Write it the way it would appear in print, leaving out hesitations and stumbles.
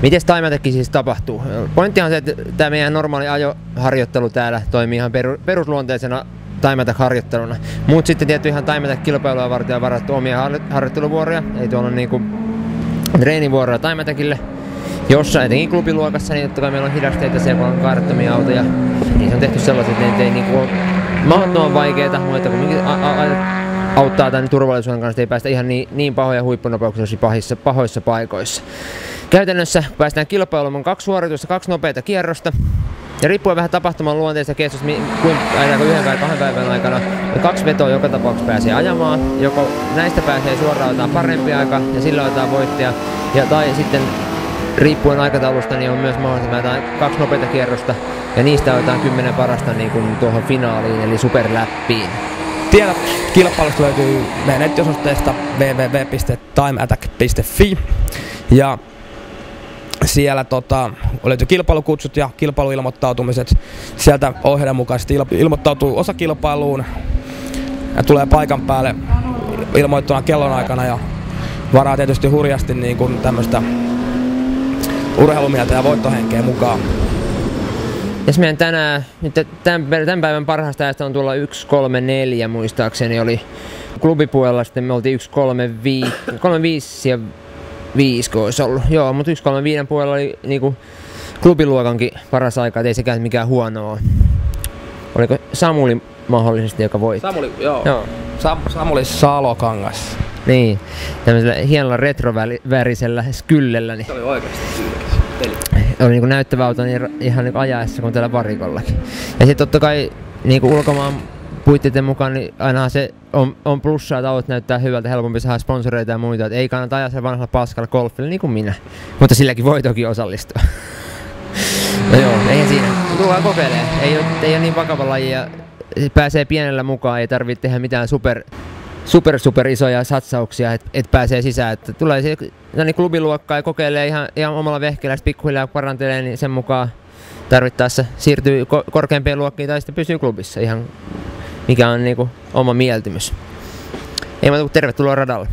Miten Taimätäkin siis tapahtuu? Pointtihan on se, että tämä meidän normaali ajoharjoittelu täällä toimii ihan perusluonteisena Taimätä-harjoitteluna. Mutta sitten tietty ihan Taimätä-kilpailua varten on varattu omia harjoitteluvuoroja. Ei tuolla on niinku treenivuoroja Taimätäkille. Jossa etenkin klubiluokassa, niin totta kai meillä on hidasteita siellä, kun on kaarettomia autoja. Niin se on tehty sellaiset, että ne ei niinku ole mahdottoman vaikeita, mutta kuitenkin auttaa tämän turvallisuuden kanssa, ei päästä ihan niin pahoja huippunopeuksia pahoissa paikoissa. Käytännössä kun päästään kilpailuun, on 2 suoritusta, 2 nopeita kierrosta. Ja riippuen vähän tapahtuman luonteesta kestosta, kuinka ajaako 1 tai 2 päivän aikana, ja 2 vetoa joka tapauksessa pääsee ajamaan. Joko näistä pääsee suoraan otetaan parempi aika ja sillä otetaan voittaja, tai sitten riippuen aikataulusta niin on myös mahdollista 2 nopeita kierrosta ja niistä otetaan 10 parasta niin kuin tuohon finaaliin eli superläppiin. Tiedot kilpailusta löytyy meidän nettiosoitteesta www.timeattack.fi ja siellä löytyy kilpailukutsut ja kilpailuilmoittautumiset. Sieltä ohjeiden mukaisesti ilmoittautuu osakilpailuun ja tulee paikan päälle ilmoittuna kellonaikana ja varaa tietysti hurjasti niin kuin tämmöistä urheilumieltä ja voittohenkeä mukaan. Jos meidän tämän päivän parhaasta ajasta on tuolla 1.34 muistaakseni oli klubipuolella, sitten me oltiin 1.35 ja 5 olisi ollut. Joo, mutta 1.35 puolella oli niinku klubiluokankin paras aika, et ei sekään mikään huonoa. Oliko Samuli mahdollisesti, joka voitti? Samuli, joo. Samuli Salokangas. Niin, tämmöisellä hienolla retrovärisellä skyllellä. Niin se oli oikeasti tyylikäs. Oli niinku näyttävä auto niin ihan niinku ajaessa kuin täällä varikollakin. Ja sitten totta kai niinku ulkomaan puitteiden mukaan niin ainahan se on plussaa, että autot näyttää hyvältä, helpompi saada sponsoreita ja muita. Et ei kannata ajaa sen vanhalla paskalla golfilla niin kuin minä. Mutta silläkin voi toki osallistua. No joo, eihän siinä. Tullaan kokeilemaan. Ei ole niin vakava laji ja pääsee pienellä mukaan. Ei tarvitse tehdä mitään super isoja satsauksia, että pääsee sisään. Että tulee niin klubiluokkaa ja kokeilee ihan omalla vehkeellä, pikkuhiljaa parantelee, niin sen mukaan tarvittaessa siirtyy korkeampiin luokkiin tai sitten pysyy klubissa ihan mikä on niinku oma mieltymys. Ei muuta kuin tervetuloa radalle.